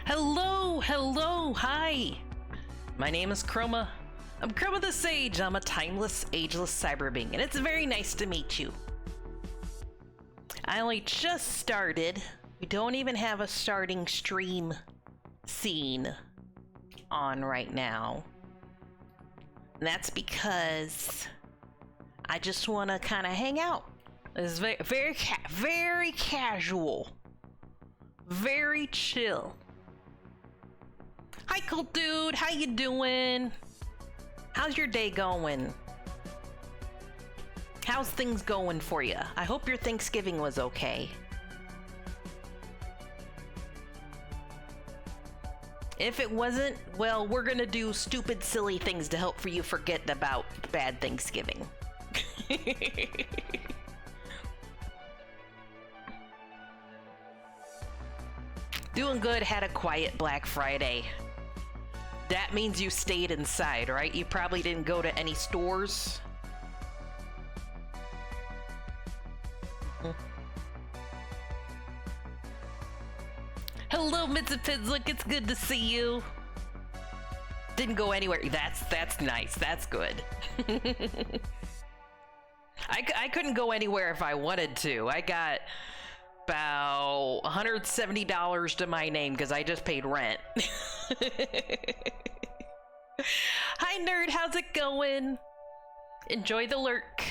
Hello, hello, hi. My name is Chroma. I'm Chroma the Sage. I'm a timeless, ageless cyber being, and it's very nice to meet you. I only just started. We don't even have a starting stream scene on right now. And that's because I just want to kind of hang out. It's very casual, very chill. Hi, cool dude. How you doing? How's your day going? How's things going for you? I hope your Thanksgiving was okay. If it wasn't, well, we're gonna do stupid, silly things to help for you forget about bad Thanksgiving. Doing good, had a quiet Black Friday. That means you stayed inside, right? You probably didn't go to any stores. Hello, Mitzapidzik, it's good to see you. Didn't go anywhere. That's nice. That's good. I couldn't go anywhere if I wanted to. I got about $170 to my name because I just paid rent. Hi, nerd. How's it going? Enjoy the lurk.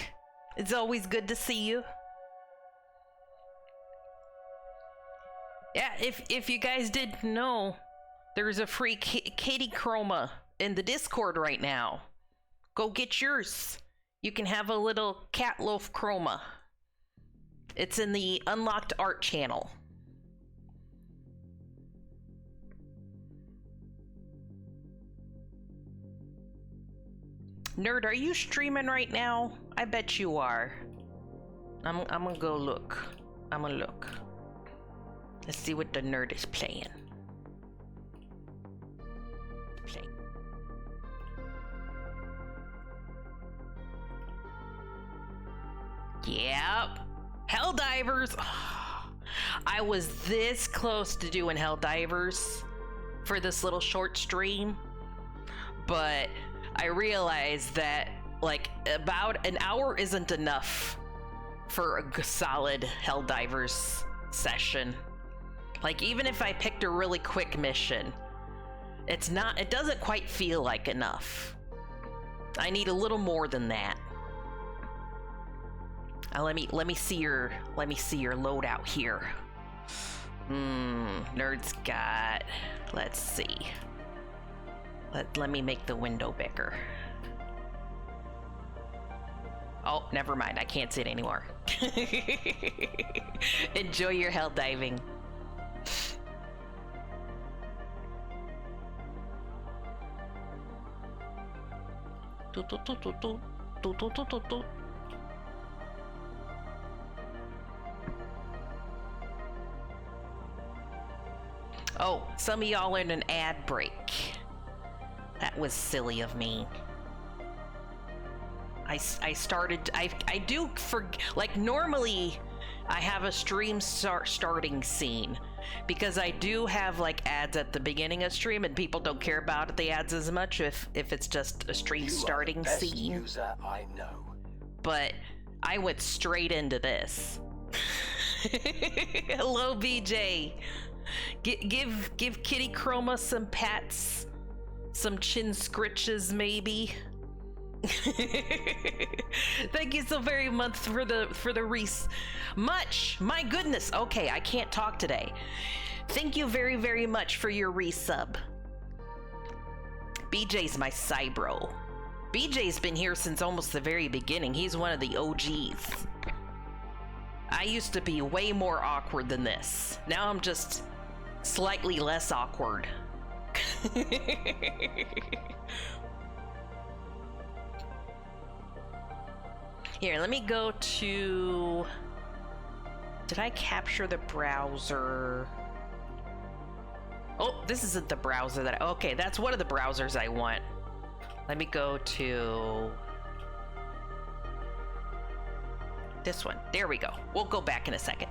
It's always good to see you. Yeah, if you guys didn't know, there's a free Katie Chroma in the Discord right now. Go get yours. You can have a little cat loaf chroma. It's in the Unlocked Art channel. Nerd, are you streaming right now? I bet you are. I'm gonna go look. I'm gonna look. Let's see what the nerd is playing. Yep. Helldivers. Oh, I was this close to doing Helldivers for this little short stream, but I realized that like about an hour isn't enough for a solid Helldivers session. Like even if I picked a really quick mission, it doesn't quite feel like enough. I need a little more than that. Let me see your loadout here. Nerd's got, let's see. Let me make the window bigger. Oh, never mind. I can't see it anymore. Enjoy your hell diving. Oh, some of y'all in an ad break. That was silly of me. I do like normally I have a stream starting scene because I do have like ads at the beginning of stream and people don't care about the ads as much if it's just a stream starting scene. User I know. But I went straight into this. Hello, BJ. Give Kitty Chroma some pats, some chin scritches, maybe. Thank you so very much for the Reese. My goodness. Okay, I can't talk today. Thank you very, very much for your resub. BJ's my cybro. BJ's been here since almost the very beginning. He's one of the OGs. I used to be way more awkward than this. Now I'm just slightly less awkward. Here, let me go to... Did I capture the browser? Oh, this isn't the browser that I... Okay, that's one of the browsers I want. Let me go to... this one. There we go. We'll go back in a second.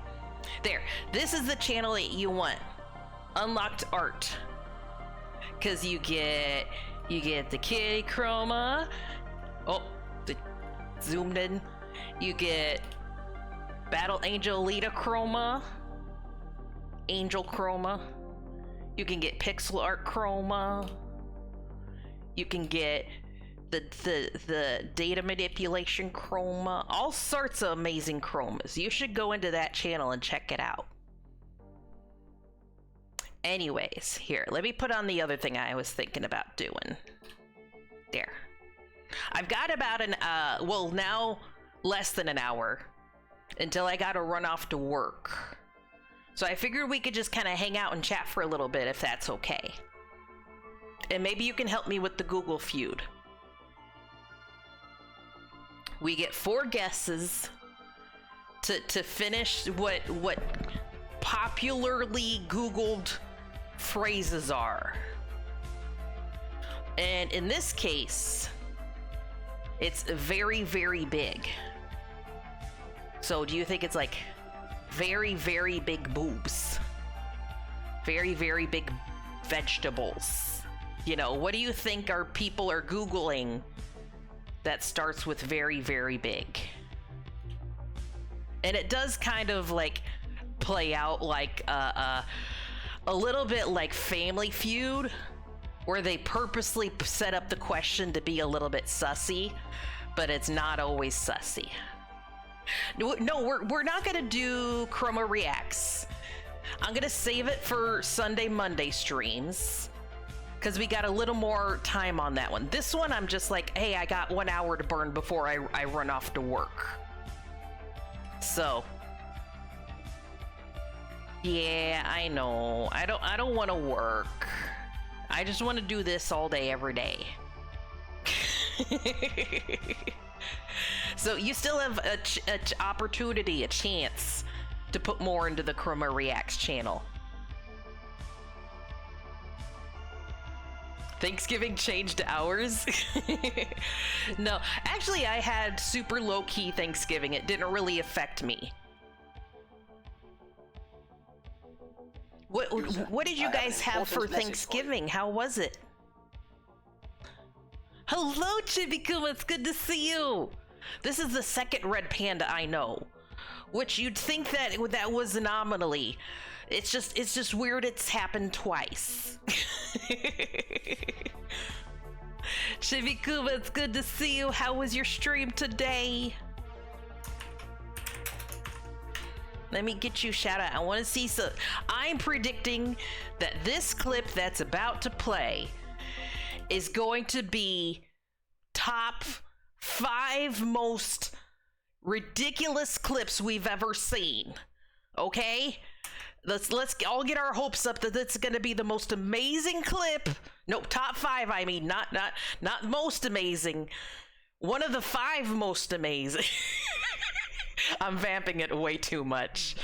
There, this is the channel that you want. Unlocked art. Cause you get the kitty chroma. Oh, zoomed in. You get Battle Angel Alita chroma. Angel chroma. You can get pixel art chroma. You can get the data manipulation chroma. All sorts of amazing chromas. You should go into that channel and check it out. Anyways, here, let me put on the other thing I was thinking about doing. There. I've got about well, now less than an hour until I gotta run off to work. So I figured we could just kind of hang out and chat for a little bit if that's okay. And maybe you can help me with the Google feud. We get 4 guesses to finish what popularly Googled phrases are. And in this case, it's very, very big. So do you think it's like very, very big boobs? Very, very big vegetables? You know, what do you think people are Googling that starts with very, very big? And it does kind of like play out like a little bit like Family Feud, where they purposely set up the question to be a little bit sussy, but it's not always sussy. No, we're not gonna do Chroma Reacts. I'm gonna save it for Sunday, Monday streams, because we got a little more time on that one. This one, I'm just like, hey, I got 1 hour to burn before I run off to work. So, yeah, I know. I don't want to work. I just want to do this all day, every day. So you still have a opportunity, a chance to put more into the Chroma Reacts channel. Thanksgiving changed hours? No, actually I had super low-key Thanksgiving. It didn't really affect me. What did you guys have for Thanksgiving? How was it? Hello, Chibikuma, it's good to see you. This is the second red panda I know, which you'd think that was an anomaly. It's just weird it's happened twice. Chibikuma, it's good to see you. How was your stream today? Let me get you a shout out. I want to see some. I'm predicting that this clip that's about to play is going to be top 5 most ridiculous clips we've ever seen. Okay? Let's all get our hopes up that it's going to be the most amazing clip. No, top 5, I mean, not most amazing. One of the 5 most amazing. I'm vamping it way too much.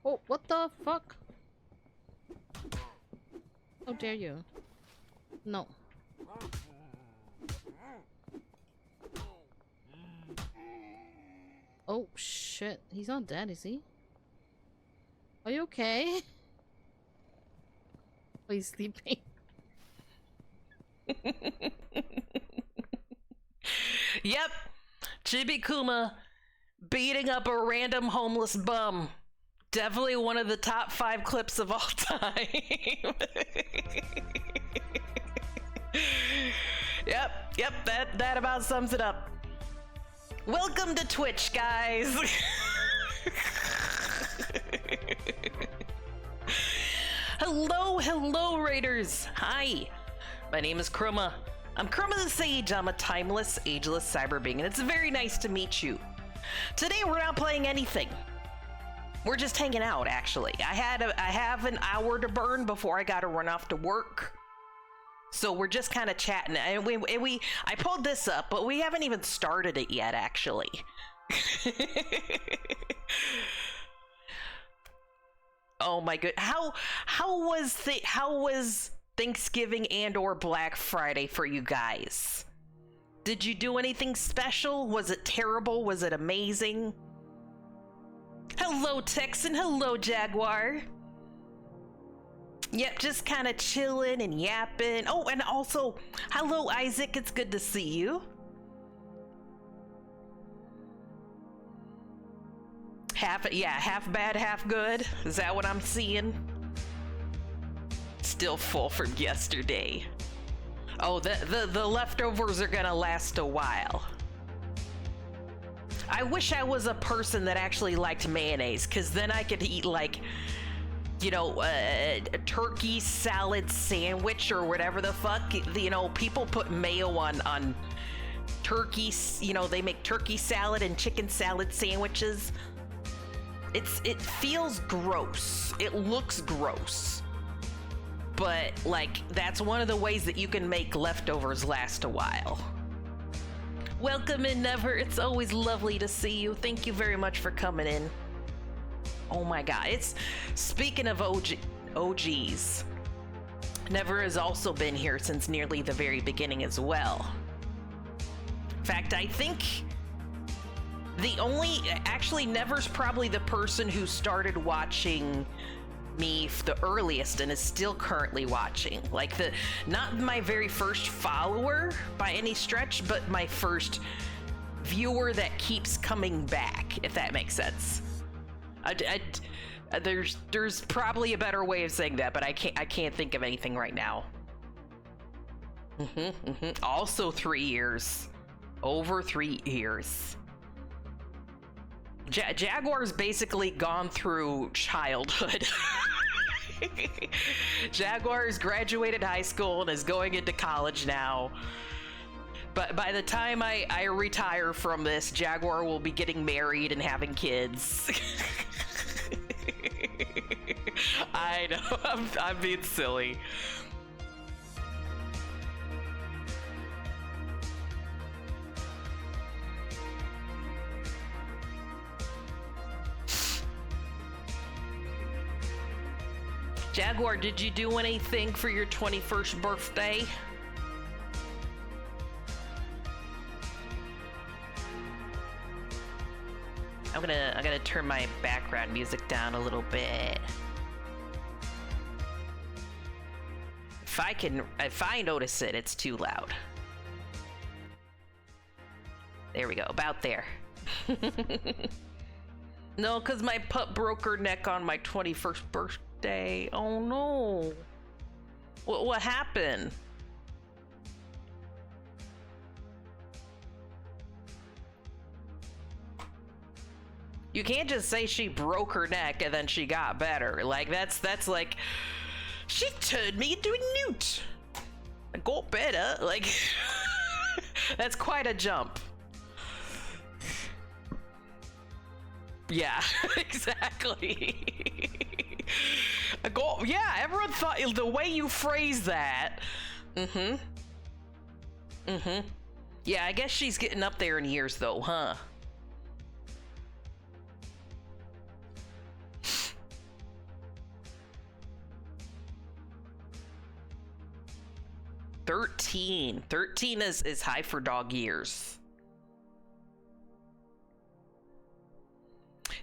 Oh, what the fuck? How dare you? No. Oh shit, he's not dead, is he? Are you okay? Oh, he's sleeping. Yep, Chibikuma beating up a random homeless bum. Definitely one of the top 5 clips of all time. Yep, that about sums it up. Welcome to Twitch, guys. Hello, Raiders. Hi, my name is Chroma. I'm Chroma the Sage. I'm a timeless, ageless cyber being, and it's very nice to meet you. Today, we're not playing anything. We're just hanging out, actually. I have an hour to burn before I gotta run off to work. So we're just kind of chatting, and I pulled this up, but we haven't even started it yet, actually. Oh my good. How was Thanksgiving and or Black Friday for you guys? Did you do anything special? Was it terrible? Was it amazing? Hello, Texan. Hello, Jaguar. Yep, just kind of chilling and yapping. Oh, and also, hello, Isaac. It's good to see you. Half bad, half good. Is that what I'm seeing? Still full from yesterday. Oh, the leftovers are gonna last a while. I wish I was a person that actually liked mayonnaise, because then I could eat, like, you know, a turkey salad sandwich or whatever the fuck. You know, people put mayo on turkey, you know, they make turkey salad and chicken salad sandwiches. It feels gross. It looks gross. But, like, that's one of the ways that you can make leftovers last a while. Welcome in, Never. It's always lovely to see you. Thank you very much for coming in. Oh my god. Speaking of OGs, Never has also been here since nearly the very beginning as well. In fact, I think actually, Never's probably the person who started watching me the earliest and is still currently watching. Like, not my very first follower by any stretch, but my first viewer that keeps coming back, if that makes sense. There's probably a better way of saying that, but I can't think of anything right now. Also 3 years. Over 3 years. Jaguar's basically gone through childhood. Jaguar's graduated high school and is going into college now. But by the time I retire from this, Jaguar will be getting married and having kids. I know, I'm being silly. Jaguar, did you do anything for your 21st birthday? I'm gonna turn my background music down a little bit. If I notice it, it's too loud. There we go, about there. No, cause my pup broke her neck on my 21st birthday. Oh no. What happened? You can't just say she broke her neck and then she got better. Like, that's like, she turned me into a newt. I got better. Like, that's quite a jump. Yeah, exactly. Yeah, everyone thought the way you phrase that. Yeah, I guess she's getting up there in years though, huh? Thirteen is high for dog years.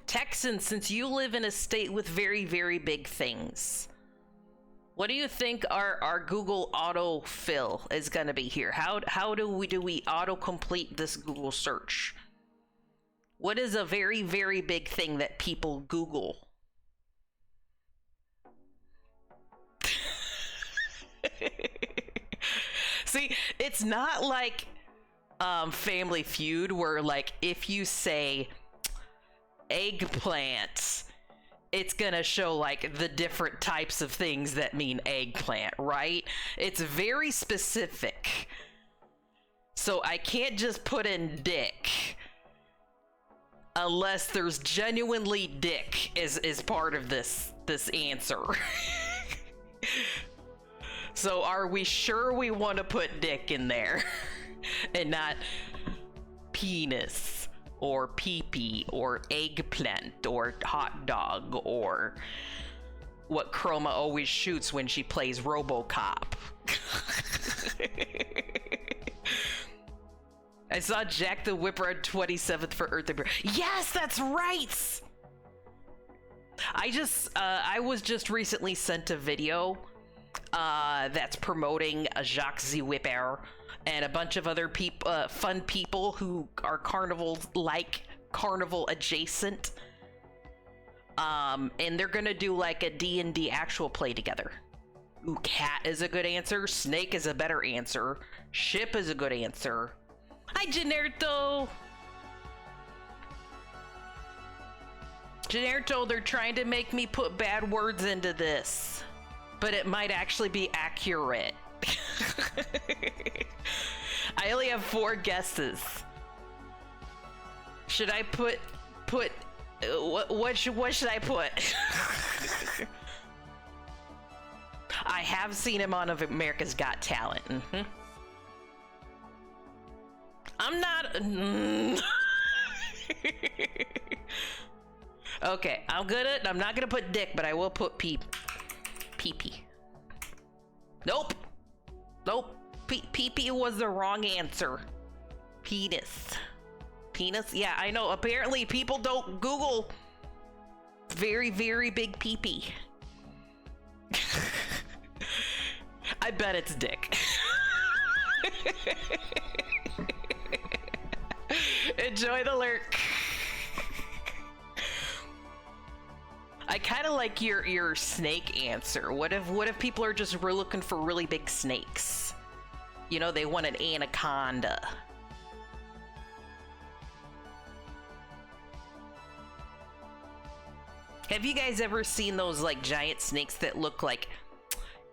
Texan, since you live in a state with very, very big things, what do you think our Google autofill is going to be here? How do we autocomplete this Google search? What is a very, very big thing that people Google? See, it's not like Family Feud where, like, if you say eggplant, it's gonna show like the different types of things that mean eggplant, right? It's very specific. So I can't just put in dick unless there's genuinely dick is part of this answer. So are we sure we want to put dick in there and not penis or pee-pee or eggplant or hot dog or what Chroma always shoots when she plays RoboCop? I saw Jack the Whipper on 27th for Earth Day. Yes, that's right! I was just recently sent a video that's promoting Jacques the Whipper and a bunch of other fun people who are carnival adjacent. And they're gonna do like a D&D actual play together. Ooh, cat is a good answer. Snake is a better answer. Ship is a good answer. Hi, Generto! Generto, they're trying to make me put bad words into this, but it might actually be accurate. I only have 4 guesses. Should I put what should I put? I have seen him on America's Got Talent. I'm not. Okay, I'm not gonna put dick, but I will put pee pee. Nope. Pee pee was the wrong answer. Penis. Yeah, I know. Apparently, people don't Google very, very big pee pee. I bet it's dick. Enjoy the lurk. I kind of like your snake answer. What if people are just looking for really big snakes? You know, they want an anaconda. Have you guys ever seen those like giant snakes that look like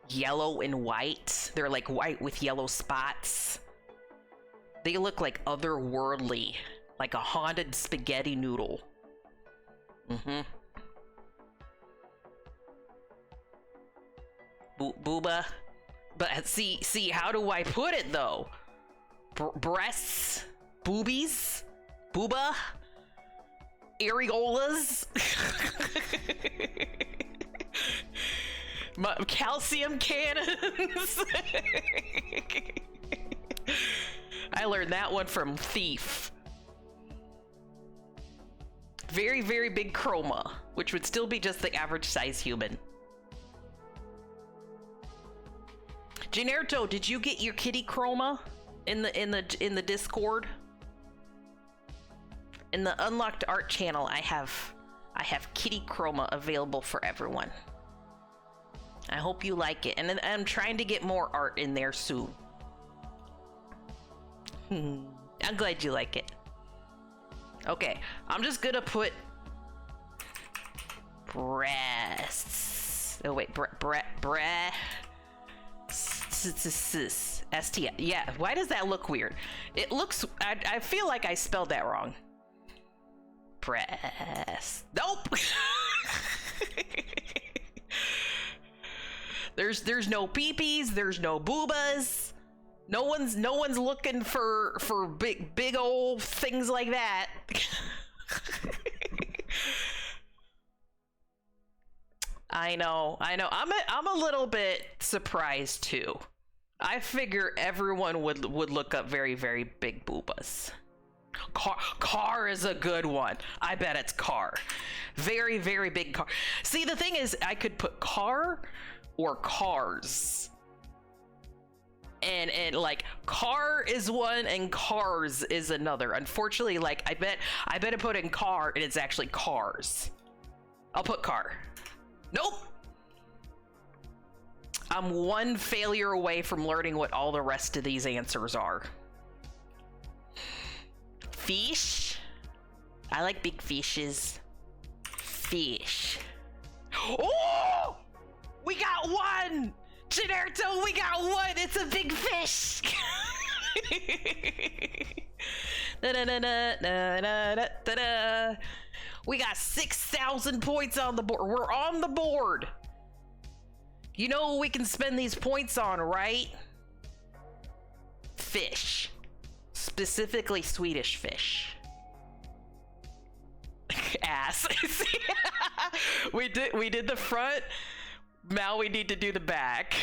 yellow and white? They're like white with yellow spots. They look like otherworldly, like a haunted spaghetti noodle. Booba. But see, how do I put it though? Breasts? Boobies? Booba? Areolas? Calcium cannons? I learned that one from Thief. Very, very big chroma, which would still be just the average size human. Generto, did you get your kitty chroma in the Discord? In the Unlocked Art channel, I have kitty chroma available for everyone. I hope you like it, and I'm trying to get more art in there soon. I'm glad you like it. Okay, I'm just gonna put breasts. Oh wait, ST. Yeah, why does that look weird? It looks. I feel like I spelled that wrong. Breast. Nope. There's no peepees. There's no boobas. No one's looking for big old things like that. I know. I'm a little bit surprised too. I figure everyone would look up very, very big boobas. Car is a good one. I bet it's car. Very, very big car. See, the thing is, I could put car or cars. And like car is one and cars is another. Unfortunately, like I bet I put in car and it's actually cars. I'll put car. Nope. I'm one failure away from learning what all the rest of these answers are. Fish. I like big fishes. Fish. Oh! We got one! Generto, we got one! It's a big fish! We got 6,000 points on the board. We're on the board. You know what we can spend these points on, right? Fish. Specifically Swedish fish. Ass. we did the front. Now we need to do the back.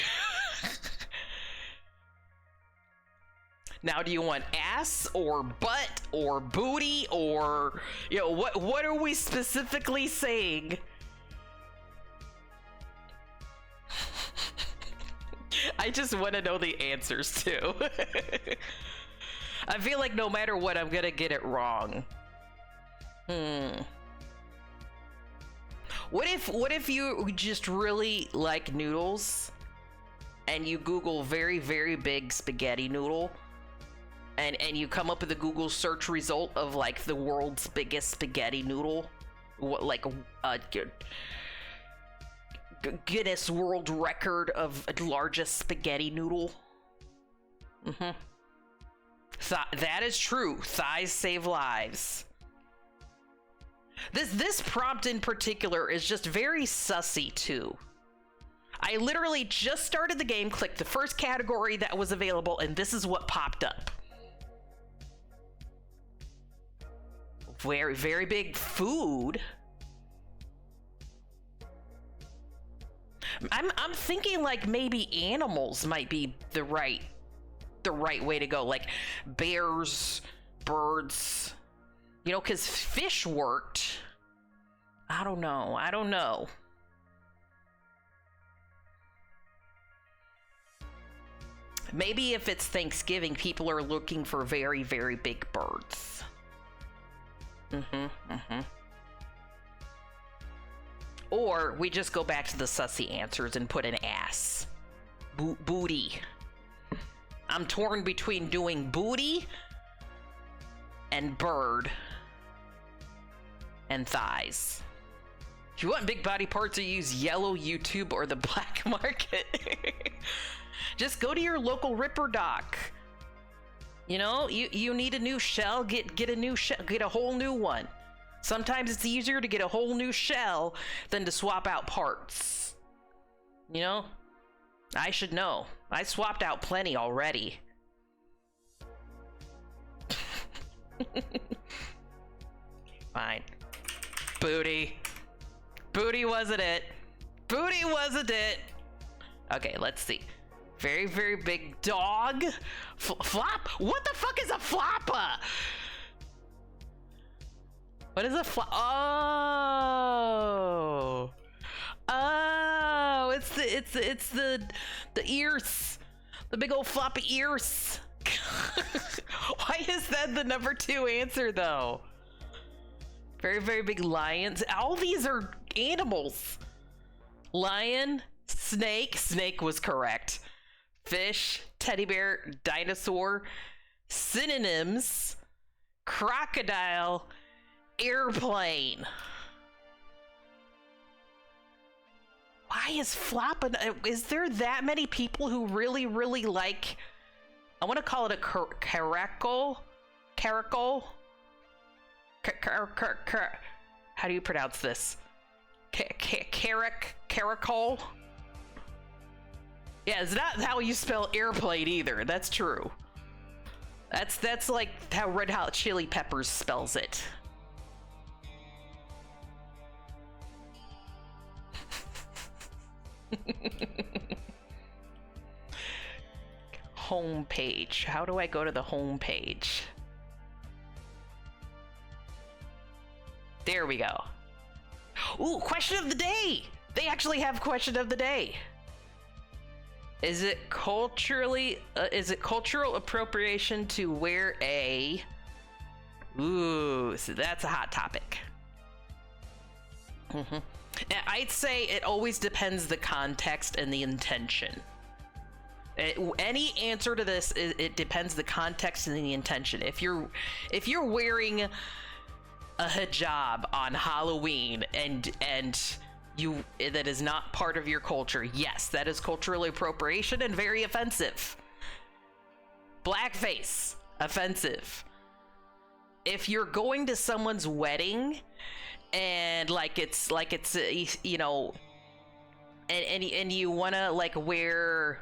Now, do you want ass or butt or booty or, you know, what are we specifically saying? I just want to know the answers too. I feel like no matter what, I'm gonna get it wrong. What if you just really like noodles and you Google very, very big spaghetti noodle and you come up with a Google search result of like the world's biggest spaghetti noodle? What, like Guinness World Record of largest spaghetti noodle? That is true. Thighs save lives. This prompt in particular is just very sussy too. I literally just started the game, clicked the first category that was available, and this is what popped up. Very, very big food. I'm thinking like maybe animals might be the right way to go, like bears, birds, you know, because fish worked. I don't know. Maybe if it's Thanksgiving, people are looking for very, very big birds. Or we just go back to the sussy answers and put an ass. Booty. I'm torn between doing booty and bird and thighs. If you want big body parts, you use yellow YouTube or the black market. Just go to your local Ripper Doc. You know, you need a new shell, get a new shell, get a whole new one. Sometimes it's easier to get a whole new shell than to swap out parts. You know? I should know. I swapped out plenty already. Fine. Booty. Booty wasn't it. Booty wasn't it. Okay, let's see. Very, very big dog. Flop? What the fuck is a floppa? What is a flop? Oh. Oh, it's the ears. The big old floppy ears. Why is that the number 2 answer though? Very, very big lions. All these are animals. Lion, snake. Snake was correct. Fish, teddy bear, dinosaur, synonyms, crocodile, airplane. Why is flopping? Is there that many people who really, really like? I want to call it a caracal. How do you pronounce this? Caracol. Yeah, it's not how you spell airplane either. That's true. That's like how Red Hot Chili Peppers spells it. Home page. How do I go to the home page? There we go. Ooh, question of the day. They actually have question of the day. Is it cultural appropriation to wear a... Ooh, so that's a hot topic. I'd say it always depends the context and the intention. Any answer to this, it depends the context and the intention. If you're wearing a hijab on Halloween and that is not part of your culture, yes, that is cultural appropriation and very offensive. Blackface, offensive. If you're going to someone's wedding and it's you know, and you want to like wear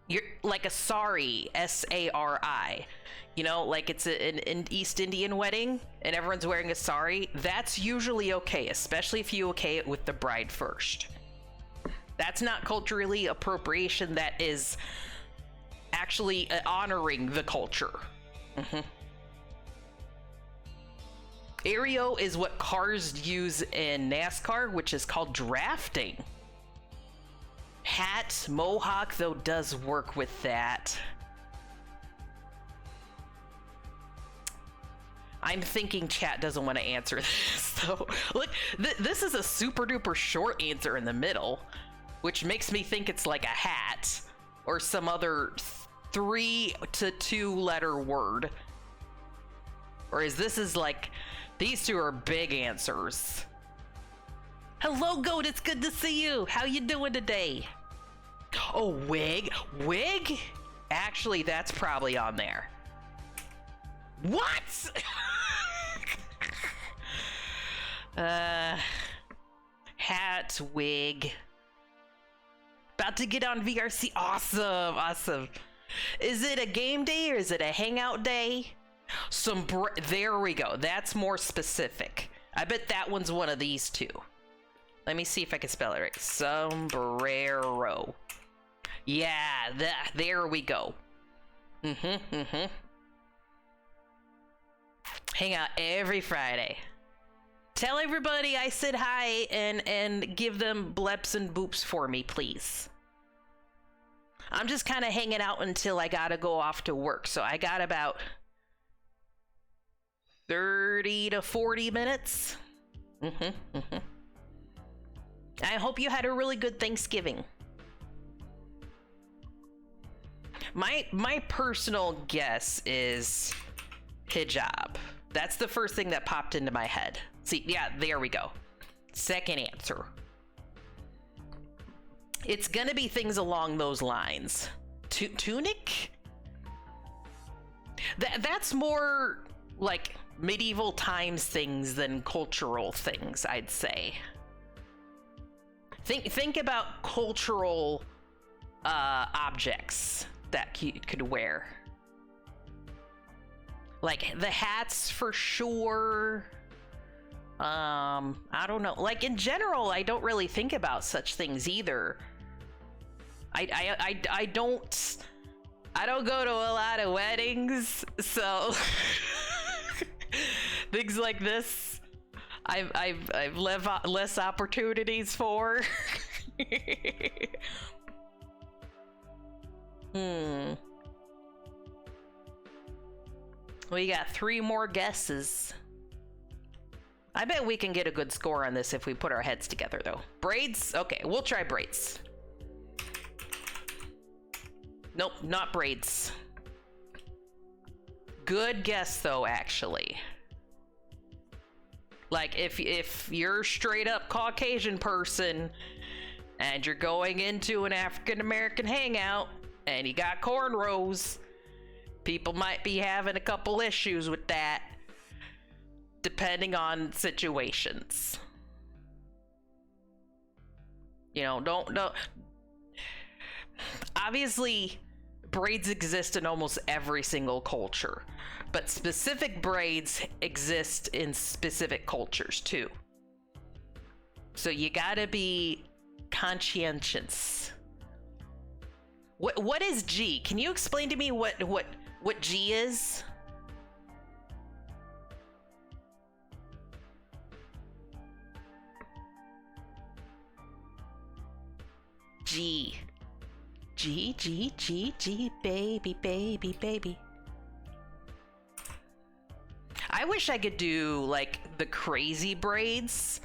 you're like a sari, S-A-R-I, you know, like it's an East Indian wedding and everyone's wearing a sari, that's usually okay, especially if you okay it with the bride first. That's not culturally appropriation, that is actually honoring the culture. Aereo is what cars use in NASCAR, which is called drafting. Hat, mohawk, though, does work with that. I'm thinking chat doesn't want to answer this, so look, this is a super duper short answer in the middle, which makes me think it's like a hat or some other 3 to 2 letter word. Or is this like, these two are big answers. Hello, Goat, it's good to see you. How you doing today? Oh, wig? Wig? Actually, that's probably on there. What? Hat, wig. About to get on VRC. Awesome, awesome. Is it a game day or is it a hangout day? There we go. That's more specific. I bet that one's one of these two. Let me see if I can spell it right. Sombrero. Yeah, there we go. Hang out every Friday. Tell everybody I said hi and give them bleps and boops for me, please. I'm just kind of hanging out until I gotta go off to work, so I got about 30 to 40 minutes. I hope you had a really good Thanksgiving. My personal guess is hijab. That's the first thing that popped into my head. See, yeah, there we go. Second answer. It's gonna be things along those lines. Tunic? That's more like medieval times things than cultural things, I'd say. Think about cultural objects that you could wear. Like the hats for sure. I don't know. Like in general, I don't really think about such things either. I don't go to a lot of weddings, so things like this I've less opportunities for. We got 3 more guesses. I bet we can get a good score on this if we put our heads together, though. Braids? Okay, we'll try braids. Nope, not braids. Good guess, though, actually. Like, if you're straight up Caucasian person and you're going into an African-American hangout and you got cornrows, people might be having a couple issues with that, depending on situations. You know, don't. Obviously, braids exist in almost every single culture, but specific braids exist in specific cultures too. So you gotta be conscientious. What is G? Can you explain to me what G is? G, baby, baby, baby. I wish I could do like the crazy braids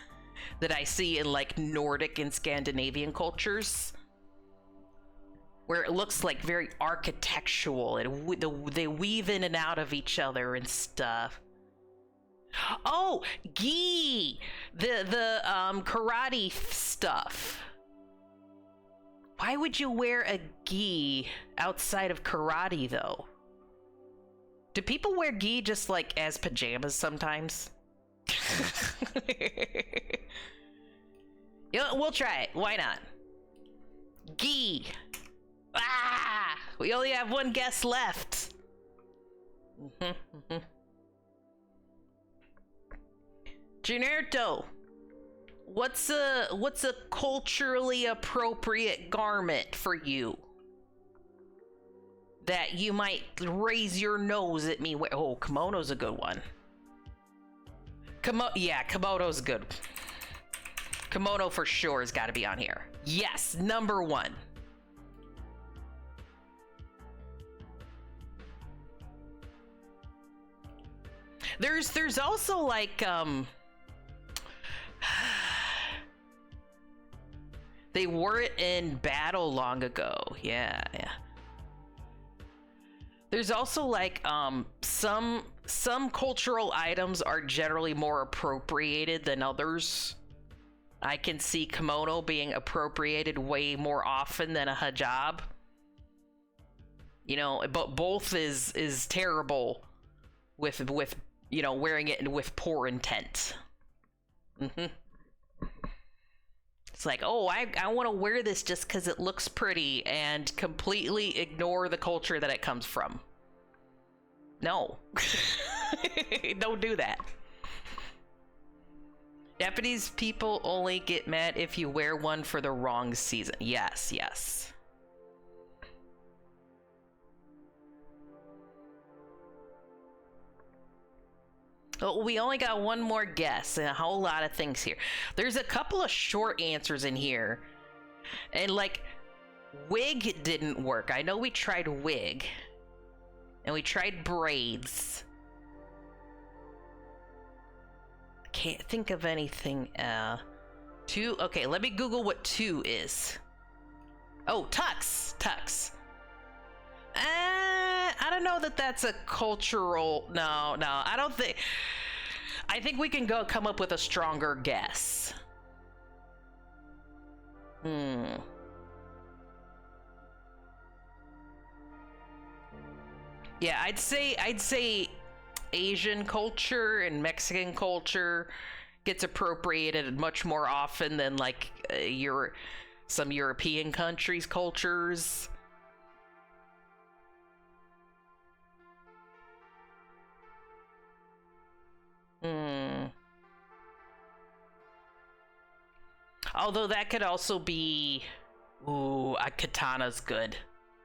that I see in like Nordic and Scandinavian cultures, where it looks like very architectural and they weave in and out of each other and stuff. Oh, gi, the karate stuff. Why would you wear a gi outside of karate, though? Do people wear gi just like as pajamas sometimes? You know, we'll try it. Why not? Gi. Ah! We only have one guess left. Generto. What's a culturally appropriate garment for you? that you might raise your nose at me. Oh, kimono's a good one. Yeah, kimono's good. Kimono for sure has got to be on here. Yes, number one. There's also like they wore it in battle long ago. Yeah. There's also like some cultural items are generally more appropriated than others. I can see kimono being appropriated way more often than a hijab. You know, but both is terrible with you know, wearing it with poor intent. It's like, oh, I want to wear this just because it looks pretty, and completely ignore the culture that it comes from. No. Don't do that. Japanese people only get mad if you wear one for the wrong season. Yes, yes. Oh, we only got one more guess and a whole lot of things here. There's a couple of short answers in here. And like, wig didn't work. I know we tried wig. And we tried braids. Can't think of anything. Two. Okay, let me Google what two is. Oh, tux. Tux. I don't know that that's a cultural. No, I don't think. I think we can come up with a stronger guess. Yeah, I'd say Asian culture and Mexican culture gets appropriated much more often than like some European countries' cultures. Although that could also be, ooh, a katana's good.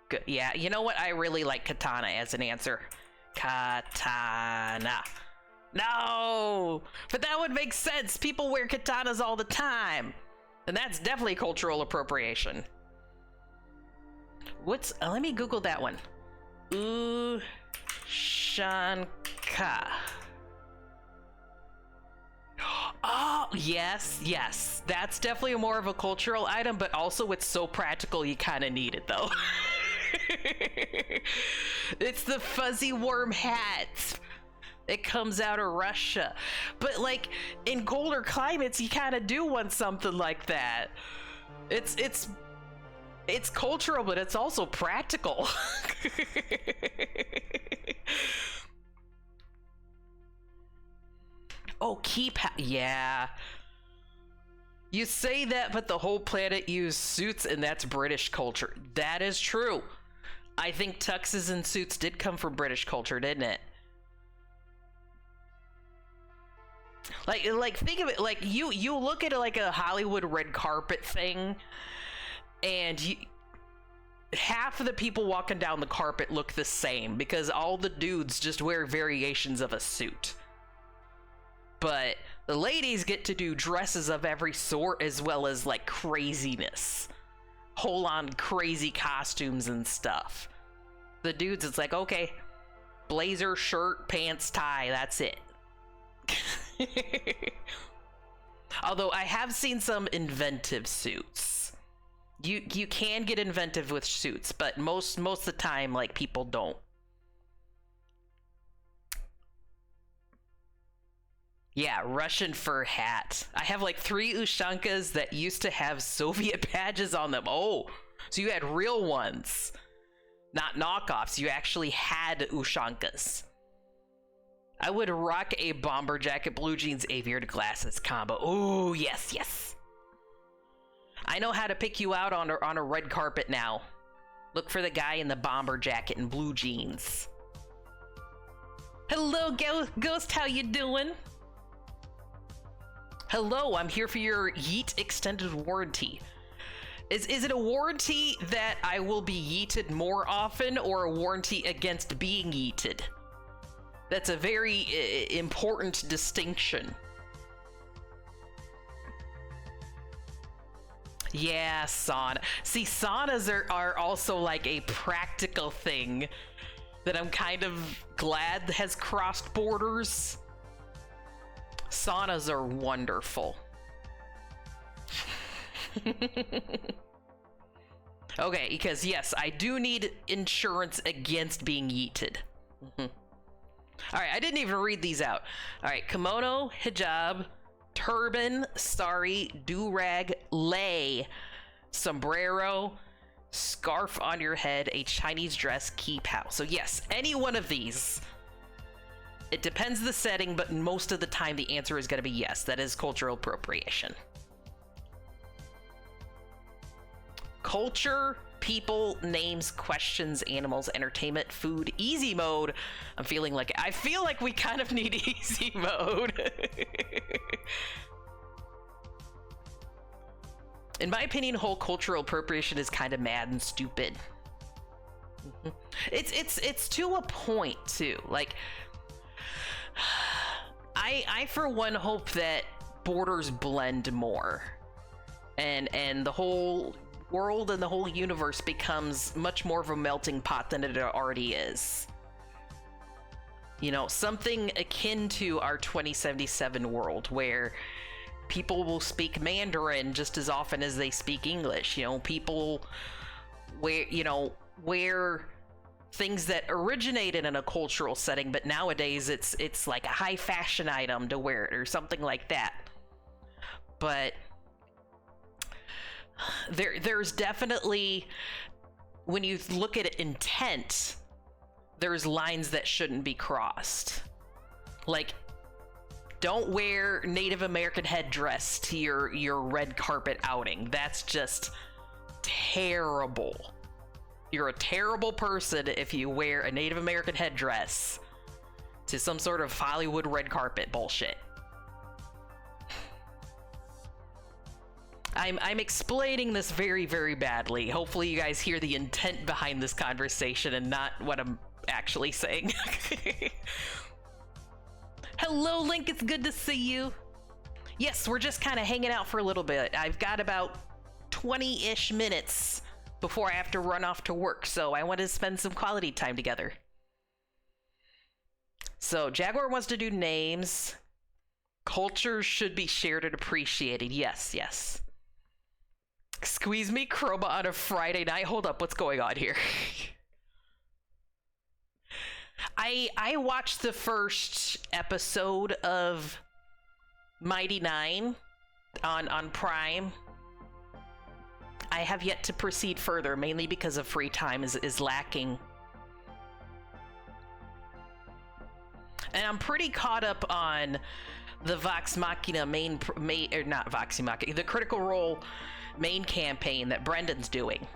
Good. Yeah, you know what? I really like katana as an answer. Katana. No, but that would make sense. People wear katanas all the time, and that's definitely cultural appropriation. Let me Google that one. Ushanka. Oh, yes. That's definitely more of a cultural item, but also it's so practical you kind of need it, though. It's the fuzzy worm hat. It comes out of Russia. But, like, in colder climates, you kind of do want something like that. It's cultural, but it's also practical. Oh, yeah. You say that, but the whole planet used suits, and that's British culture. That is true. I think tuxes and suits did come from British culture, didn't it? Like think of it like you look at like a Hollywood red carpet thing, and half of the people walking down the carpet look the same because all the dudes just wear variations of a suit. But the ladies get to do dresses of every sort, as well as like craziness, whole on crazy costumes and stuff. The dudes, it's like, okay, blazer, shirt, pants, tie, that's it. Although I have seen some inventive suits. You can get inventive with suits, but most of the time, like, people don't. Yeah, Russian fur hat. I have like 3 Ushankas that used to have Soviet badges on them. Oh, so you had real ones, not knockoffs. You actually had Ushankas. I would rock a bomber jacket, blue jeans, aviator glasses combo. Oh, yes. I know how to pick you out on a red carpet now. Look for the guy in the bomber jacket and blue jeans. Hello, Ghost, how you doing? Hello, I'm here for your Yeet extended warranty. Is it a warranty that I will be yeeted more often, or a warranty against being yeeted? That's a very important distinction. Yeah, sauna. See, saunas are also like a practical thing that I'm kind of glad has crossed borders. Saunas are wonderful. Okay, because yes, I do need insurance against being yeeted. All right, I didn't even read these out. All right, kimono, hijab, turban, sari, do-rag, lei, sombrero, scarf on your head, a Chinese dress, kipao. So yes, any one of these. It depends the setting, but most of the time the answer is going to be yes. That is cultural appropriation. Culture, people, names, questions, animals, entertainment, food, easy mode. I feel like we kind of need easy mode. In my opinion, whole cultural appropriation is kind of mad and stupid. It's to a point too. Like, I for one hope that borders blend more, and the whole world and the whole universe becomes much more of a melting pot than it already is. You know, something akin to our 2077 world where people will speak Mandarin just as often as they speak English. You know, people wear things that originated in a cultural setting, but nowadays it's like a high fashion item to wear it or something like that. But there's definitely, when you look at intent, there's lines that shouldn't be crossed. Like, don't wear Native American headdress to your red carpet outing. That's just terrible. You're a terrible person if you wear a Native American headdress to some sort of Hollywood red carpet bullshit. I'm explaining this very, very badly. Hopefully you guys hear the intent behind this conversation and not what I'm actually saying. Hello, Link, it's good to see you. Yes, we're just kind of hanging out for a little bit. I've got about 20-ish minutes before I have to run off to work, so I want to spend some quality time together. So, Jaguar wants to do names. Cultures should be shared and appreciated. Yes, yes. Squeeze me, Chroma, on a Friday night. Hold up, what's going on here? I watched the first episode of Mighty Nine on Prime. I have yet to proceed further, mainly because of free time is lacking. And I'm pretty caught up on the Vox Machina the Critical Role main campaign that Brendan's doing.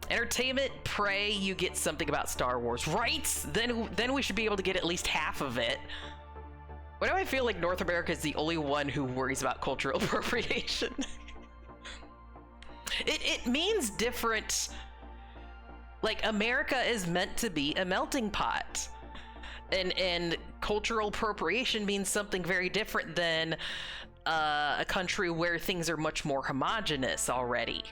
Entertainment, pray you get something about Star Wars, right? Then we should be able to get at least half of it. Why do I feel like North America is the only one who worries about cultural appropriation? It means different. Like, America is meant to be a melting pot. And cultural appropriation means something very different than a country where things are much more homogenous already.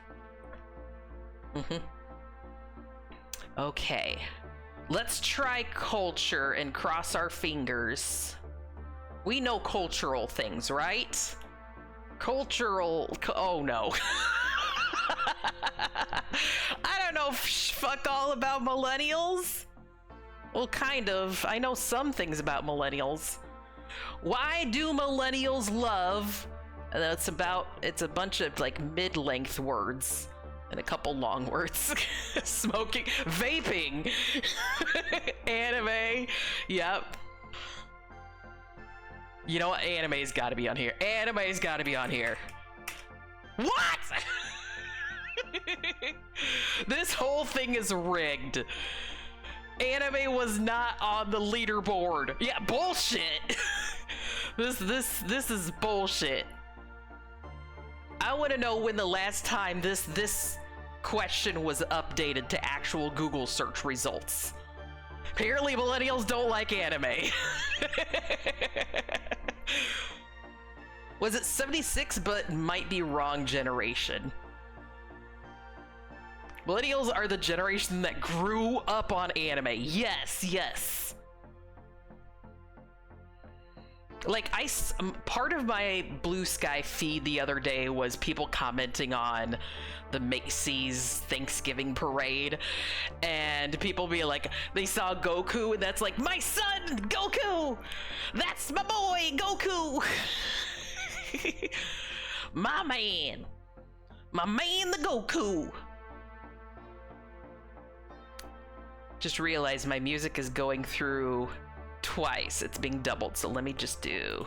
Okay. Let's try culture and cross our fingers. We know cultural things, right? Oh no. I don't know fuck all about millennials. Well, kind of. I know some things about millennials. Why do millennials love? And it's a bunch of like mid-length words and a couple long words. Smoking, vaping, anime. Yep. You know what? Anime's got to be on here. Anime's got to be on here. What? This whole thing is rigged. Anime was not on the leaderboard. Yeah, bullshit. This is bullshit. I want to know when the last time this question was updated to actual Google search results. Apparently millennials don't like anime. Was it 76, but might be wrong generation? Millennials are the generation that grew up on anime. Yes, yes. Like, part of my Blue Sky feed the other day was people commenting on the Macy's Thanksgiving parade, and people be like, they saw Goku, and that's like, my son, Goku! That's my boy, Goku! My man, the Goku. Just realized my music is going through twice. It's being doubled, so let me just do...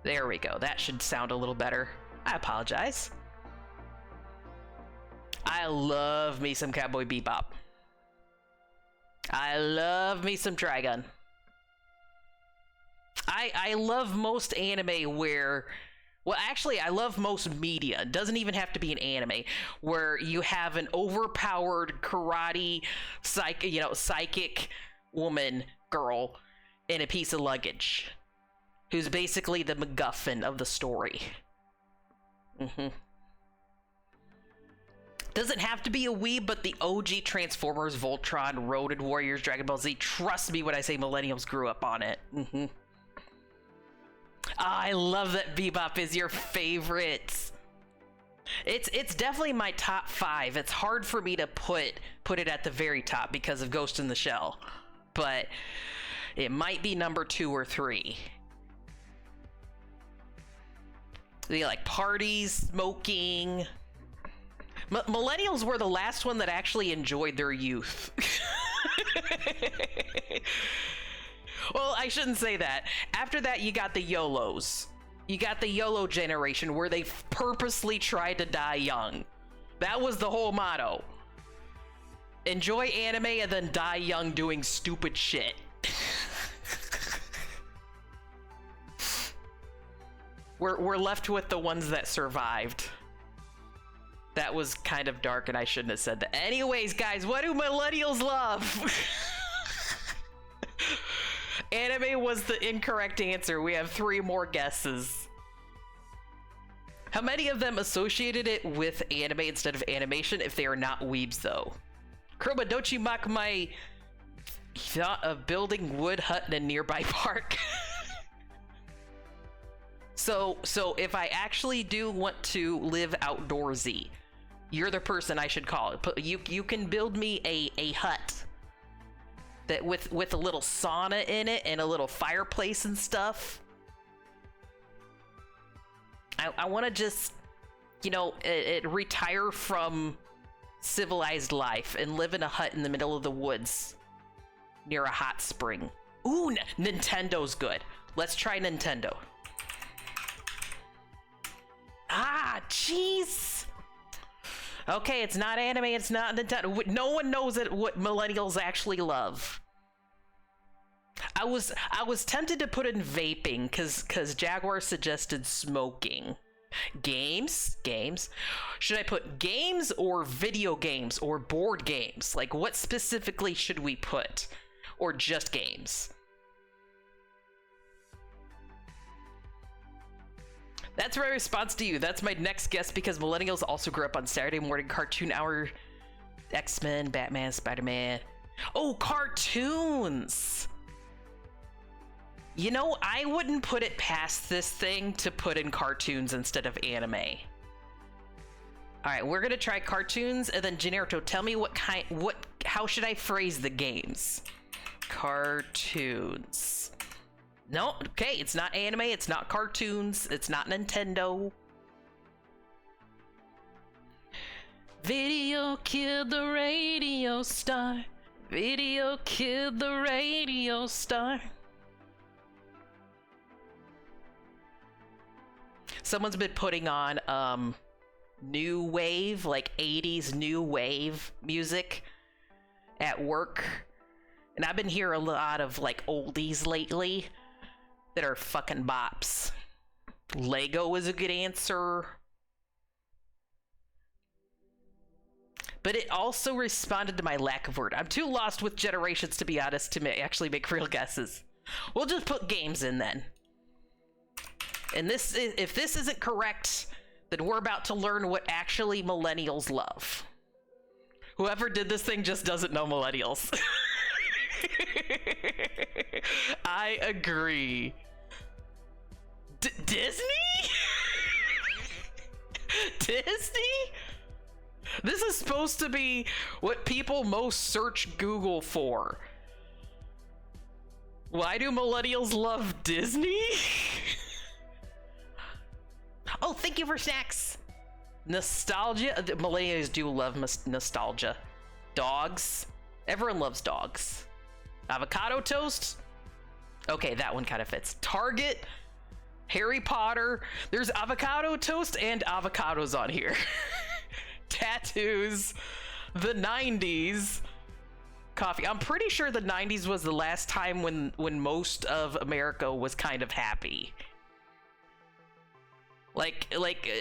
There we go. That should sound a little better. I apologize. I love me some Cowboy Bebop. I love me some Trigun. I love most anime where... Well, actually, I love most media. It doesn't even have to be an anime, where you have an overpowered karate, psychic woman, girl, in a piece of luggage, who's basically the MacGuffin of the story. Doesn't have to be a weeb, but the OG Transformers, Voltron, Road Warriors, Dragon Ball Z, trust me when I say millennials grew up on it. I love that Bebop is your favorite. It's definitely my top 5. It's hard for me to put it at the very top because of Ghost in the Shell, but it might be number 2 or 3. They like parties, smoking. Millennials were the last one that actually enjoyed their youth. Well, I shouldn't say that. After that, you got the YOLOs. You got the YOLO generation where they purposely tried to die young. That was the whole motto. Enjoy anime and then die young doing stupid shit. We're left with the ones that survived. That was kind of dark and I shouldn't have said that. Anyways, guys, what do millennials love? Anime was the incorrect answer. We have 3 more guesses. How many of them associated it with anime instead of animation if they are not weebs, though? Chroma, don't you mock my thought of building wood hut in a nearby park? So if I actually do want to live outdoorsy, you're the person I should call. You can build me a hut that with a little sauna in it and a little fireplace and stuff. I want to just, retire from civilized life and live in a hut in the middle of the woods near a hot spring. Ooh, Nintendo's good. Let's try Nintendo. Ah, jeez. Okay, it's not anime, it's not Nintendo. No one knows what millennials actually love. I was tempted to put in vaping cause Jaguar suggested smoking. Games? Should I put games or video games or board games? Like, what specifically should we put? Or just games? That's my response to you. That's my next guess because millennials also grew up on Saturday morning cartoon hour. X-Men, Batman, Spider-Man. Oh, cartoons! I wouldn't put it past this thing to put in cartoons instead of anime. Alright, we're gonna try cartoons, and then Generto, tell me how should I phrase the games? Cartoons. No, okay, it's not anime, it's not cartoons, it's not Nintendo. Video killed the radio star. Video killed the radio star. Someone's been putting on new wave, like 80s new wave music at work. And I've been hearing a lot of like oldies lately that are fucking bops. Lego is a good answer. but it also responded to my lack of word. I'm too lost with generations, to be honest, to actually make real guesses. We'll just put games in then. And if this isn't correct, then we're about to learn what actually millennials love. Whoever did this thing just doesn't know millennials. I agree. Disney? Disney? This is supposed to be what people most search Google for. Why do millennials love Disney? Oh, thank you for snacks. Nostalgia. Millennials do love nostalgia. Dogs. Everyone loves dogs. Avocado toast. Okay, that one kind of fits. Target. Harry Potter. There's avocado toast and avocados on here. Tattoos. The 90s. Coffee. I'm pretty sure the 90s was the last time when most of America was kind of happy.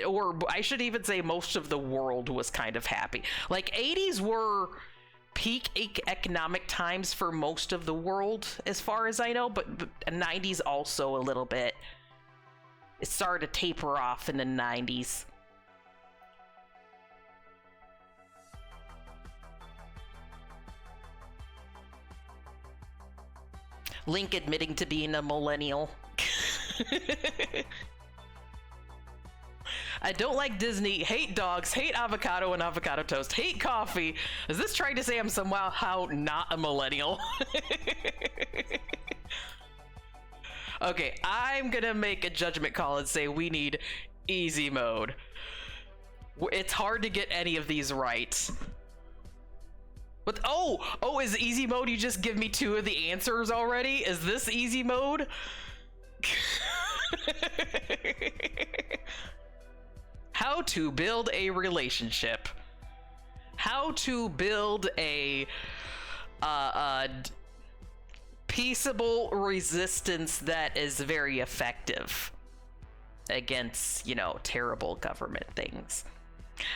Or I should even say most of the world was kind of happy. Like 80s were peak economic times for most of the world, as far as I know, but 90s also a little bit. It started to taper off in the 90s. Link admitting to being a millennial. I don't like Disney, hate dogs, hate avocado and avocado toast, hate coffee. Is this trying to say I'm somehow not a millennial? Okay, I'm gonna make a judgment call and say we need easy mode. It's hard to get any of these right. But oh, is easy mode you just give me 2 of the answers already? Is this easy mode? How to build a relationship. How to build a peaceable resistance that is very effective against, terrible government things.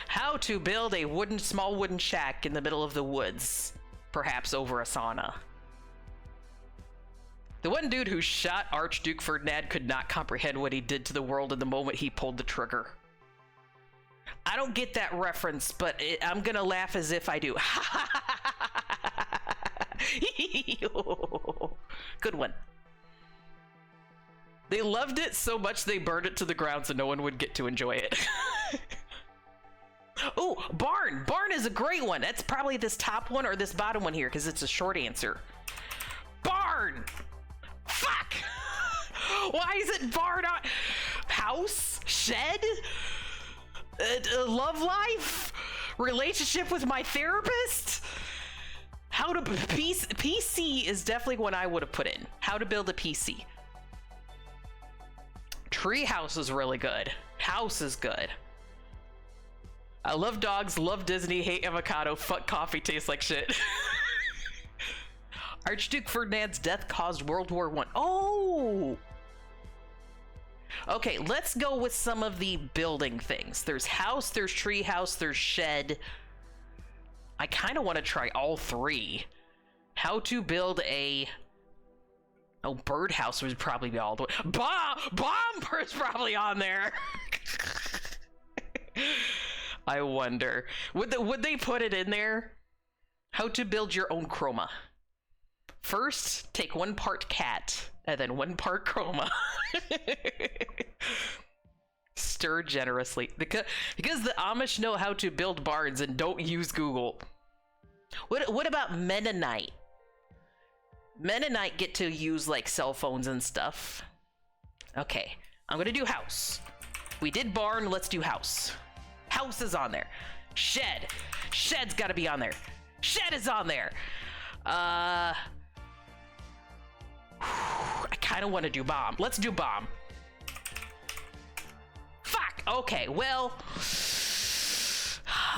How to build a small wooden shack in the middle of the woods, perhaps over a sauna. The one dude who shot Archduke Ferdinand could not comprehend what he did to the world in the moment he pulled the trigger. I don't get that reference, but I'm gonna laugh as if I do. Good one. They loved it so much they burned it to the ground so no one would get to enjoy it. Oh, barn. Barn is a great one. That's probably this top one or this bottom one here because it's a short answer. Barn. Fuck. Why is it barn on? House? Shed? Love life? Relationship with my therapist? How to PC is definitely one I would have put in. How to build a PC. Treehouse is really good. House is good. I love dogs, love Disney, hate avocado, fuck coffee, tastes like shit. Archduke Ferdinand's death caused World War I. Oh! Okay, let's go with some of the building things. There's house, there's tree house, there's shed. I kind of want to try all 3. How to build a... Oh, birdhouse would probably be all the way... Bomber's probably on there! I wonder. Would they put it in there? How to build your own chroma. First, take 1 part cat, and then 1 part chroma. Stir generously. Because the Amish know how to build barns and don't use Google. What about Mennonite? Mennonite get to use like cell phones and stuff. Okay, I'm gonna do house. We did barn, let's do house. House is on there. Shed. Shed's gotta be on there. Shed is on there. I kind of want to do bomb. Let's do bomb. Fuck. Okay, well,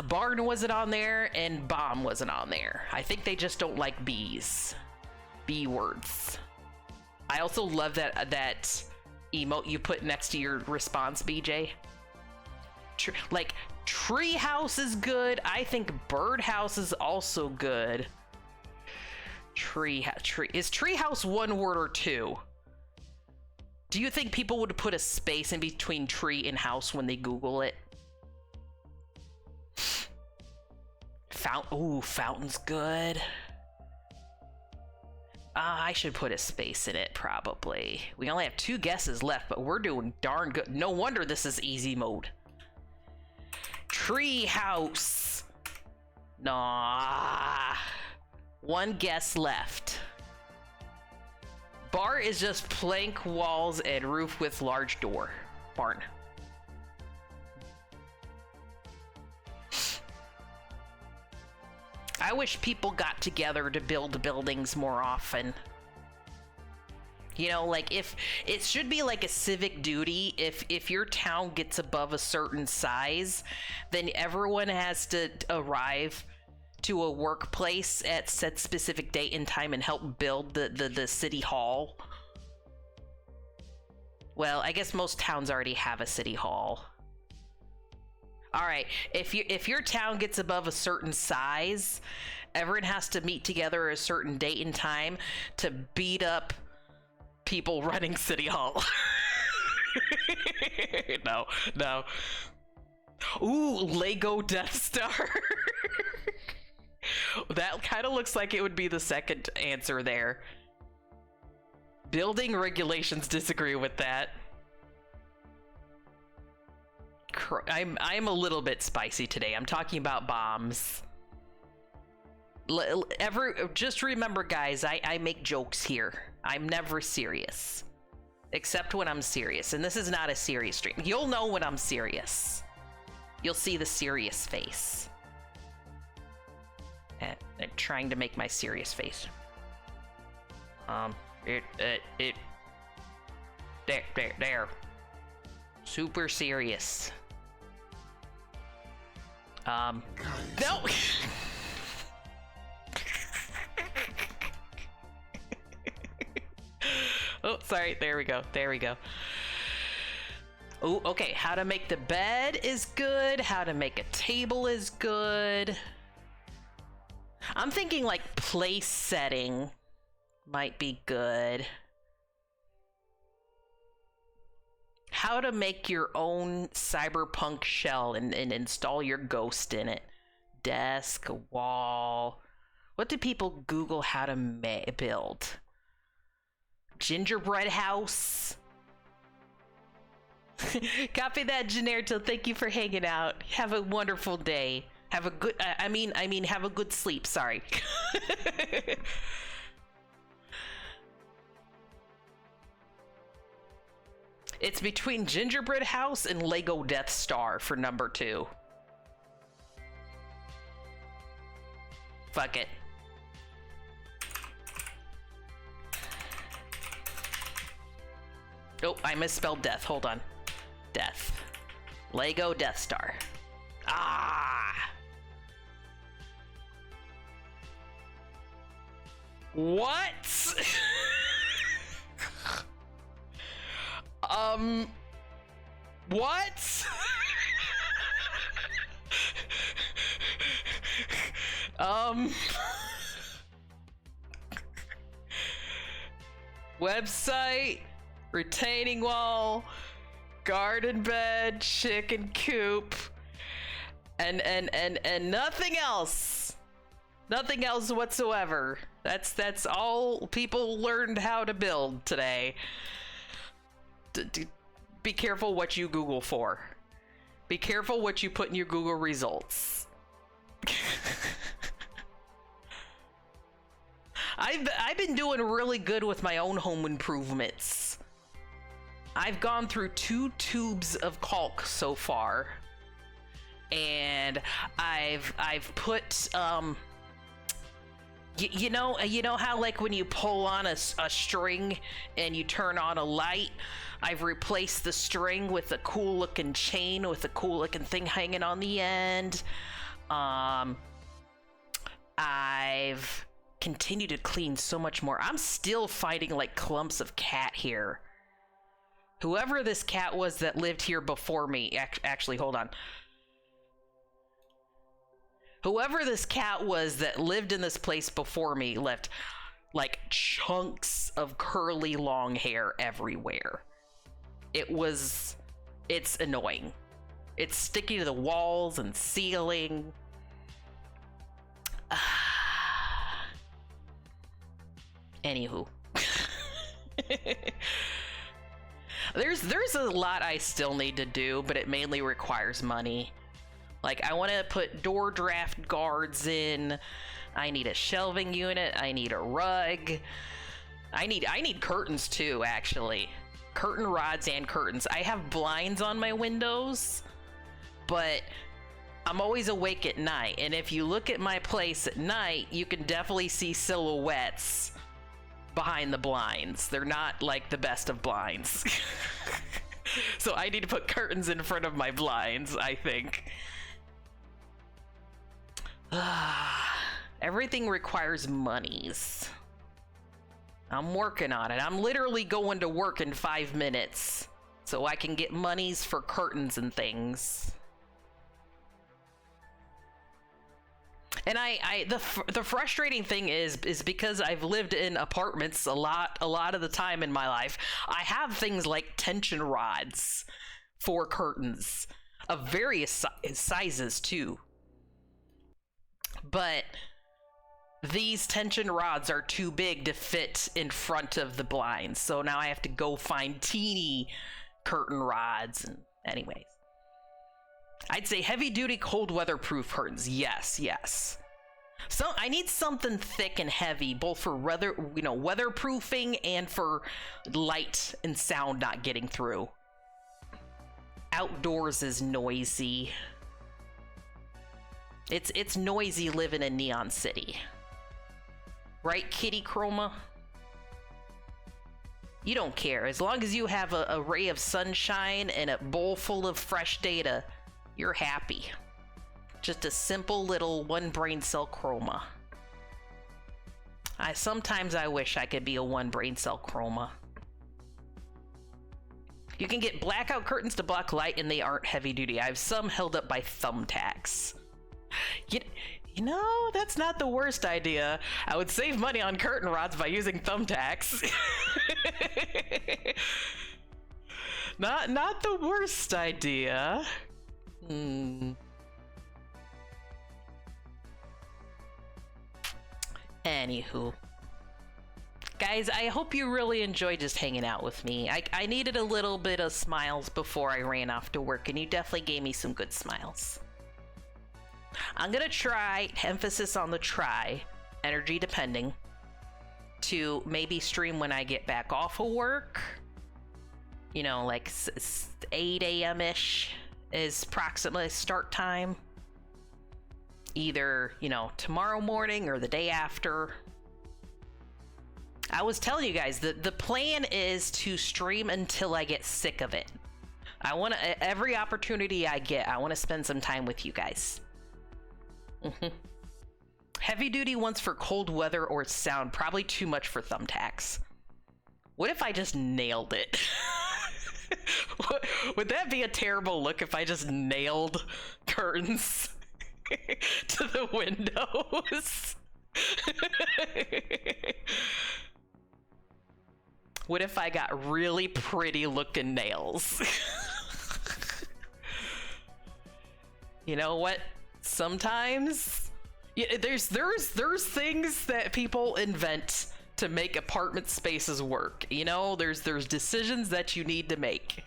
barn wasn't on there and bomb wasn't on there. I think they just don't like bees. B words. I also love that emote you put next to your response, BJ. Like Treehouse is good. I think birdhouse is also good. Tree. Is treehouse one word or two? Do you think people would put a space in between tree and house when they Google it? Fountain's good. I should put a space in it, probably. We only have 2 guesses left, but we're doing darn good. No wonder this is easy mode. Tree house. Nah. 1 guess left. Bar is just plank walls and roof with large door. Barn. I wish people got together to build buildings more often. You know, like if it should be like a civic duty, if your town gets above a certain size, then everyone has to arrive to a workplace at said specific date and time and help build the city hall. Well, I guess most towns already have a city hall. All right, if your town gets above a certain size, everyone has to meet together at a certain date and time to beat up people running City Hall. No. Ooh, Lego Death Star. That kind of looks like it would be the second answer there. Building regulations disagree with that. I'm a little bit spicy today. I'm talking about bombs. Just remember, guys, I make jokes here. I'm never serious. Except when I'm serious. And this is not a serious stream. You'll know when I'm serious. You'll see the serious face. I'm trying to make my serious face. There. Super serious. No! Oh, sorry. There we go. Oh, okay. How to make the bed is good. How to make a table is good. I'm thinking like place setting might be good. How to make your own cyberpunk shell and install your ghost in it. Desk, wall. What do people Google how to build? Gingerbread house. Copy that, Generto. Thank you for hanging out. Have a wonderful day. Have a good, I mean, have a good sleep. Sorry. It's between Gingerbread House and Lego Death Star for number 2. Fuck it. Oh, I misspelled death. Hold on. Death. Lego Death Star. Ah! What? What? Website, retaining wall, garden bed, chicken coop, and nothing else. Nothing else whatsoever. That's all people learned how to build today. Be careful what you Google for. Be careful what you put in your Google results. I've been doing really good with my own home improvements. I've gone through 2 tubes of caulk so far, and I've put you know how like when you pull on a string and you turn on a light, I've replaced the string with a cool looking chain with a cool looking thing hanging on the end. I've continued to clean so much more. I'm still fighting like clumps of cat hair. Whoever this cat was that lived here before me, actually, hold on. Whoever this cat was that lived in this place before me left like chunks of curly long hair everywhere. It's annoying. It's sticky to the walls and ceiling. Anywho. There's a lot I still need to do, but it mainly requires money. Like, I want to put door draft guards in. I need a shelving unit. I need a rug. I need curtains too, actually. Curtain rods and curtains. I have blinds on my windows, but I'm always awake at night. And if you look at my place at night, you can definitely see silhouettes behind the blinds. They're not like the best of blinds. So I need to put curtains in front of my blinds, I think. Everything requires monies. I'm working on it. I'm literally going to work in 5 minutes so I can get monies for curtains and things. And the frustrating thing is because I've lived in apartments a lot of the time in my life, I have things like tension rods for curtains of various sizes too. But these tension rods are too big to fit in front of the blinds, so now I have to go find teeny curtain rods. And anyways, I'd say heavy duty cold weather proof curtains. Yes. So I need something thick and heavy, both for weatherproofing and for light and sound not getting through. Outdoors is noisy. It's noisy living in Neon City. Right, Kitty Chroma? You don't care. As long as you have a ray of sunshine and a bowl full of fresh data, you're happy. Just a simple little one brain cell Chroma. Sometimes I wish I could be a one brain cell Chroma. You can get blackout curtains to block light and they aren't heavy duty. I have some held up by thumbtacks. You know, that's not the worst idea. I would save money on curtain rods by using thumbtacks. Not the worst idea. Anywho. Guys, I hope you really enjoyed just hanging out with me. I needed a little bit of smiles before I ran off to work, and you definitely gave me some good smiles. I'm gonna try, emphasis on the try, energy depending, to maybe stream when I get back off of work. You know, like 8 a.m.-ish is approximately start time. Either, tomorrow morning or the day after. I was telling you guys that the plan is to stream until I get sick of it. I want to, every opportunity I get, I want to spend some time with you guys. Heavy duty ones for cold weather or sound, probably too much for thumbtacks. What if I just nailed it? Would that be a terrible look if I just nailed curtains to the windows? What if I got really pretty looking nails? You know what? Sometimes there's things that people invent to make apartment spaces work. There's decisions that you need to make.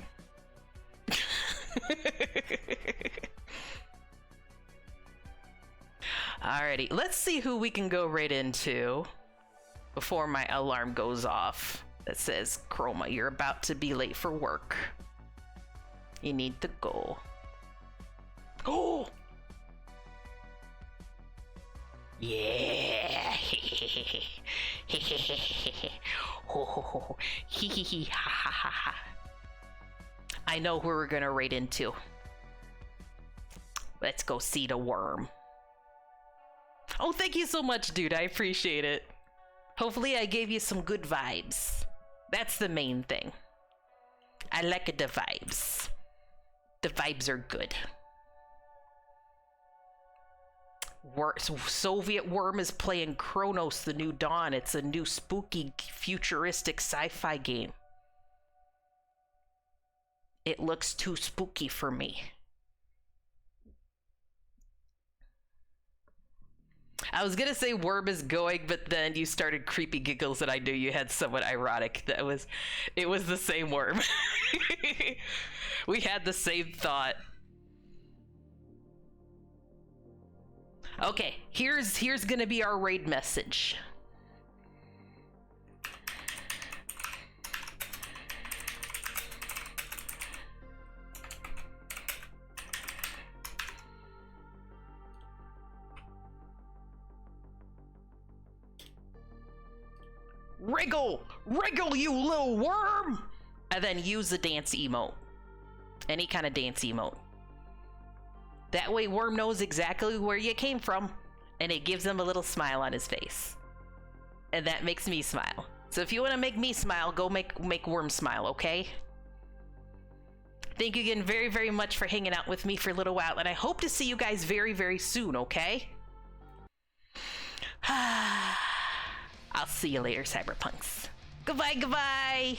Alrighty, let's see who we can go right into before my alarm goes off that says, Chroma, you're about to be late for work. You need to go. Oh! Yeah. I know who we're gonna raid into. Let's go see the worm. Oh, thank you so much, dude. I appreciate it. Hopefully I gave you some good vibes. That's the main thing. I like the vibes. The vibes are good. Soviet Worm is playing Chronos: The New Dawn. It's a new spooky futuristic sci-fi game. It looks too spooky for me. I was gonna say Worm is going, but then you started creepy giggles and I knew you had someone ironic. It was the same Worm. We had the same thought. Okay, here's gonna be our raid message. Wriggle! Wriggle, you little worm! And then use the dance emote. Any kind of dance emote. That way Worm knows exactly where you came from, and it gives him a little smile on his face. And that makes me smile. So if you want to make me smile, go make Worm smile, okay? Thank you again very, very much for hanging out with me for a little while, and I hope to see you guys very, very soon, okay? I'll see you later, cyberpunks. Goodbye, goodbye!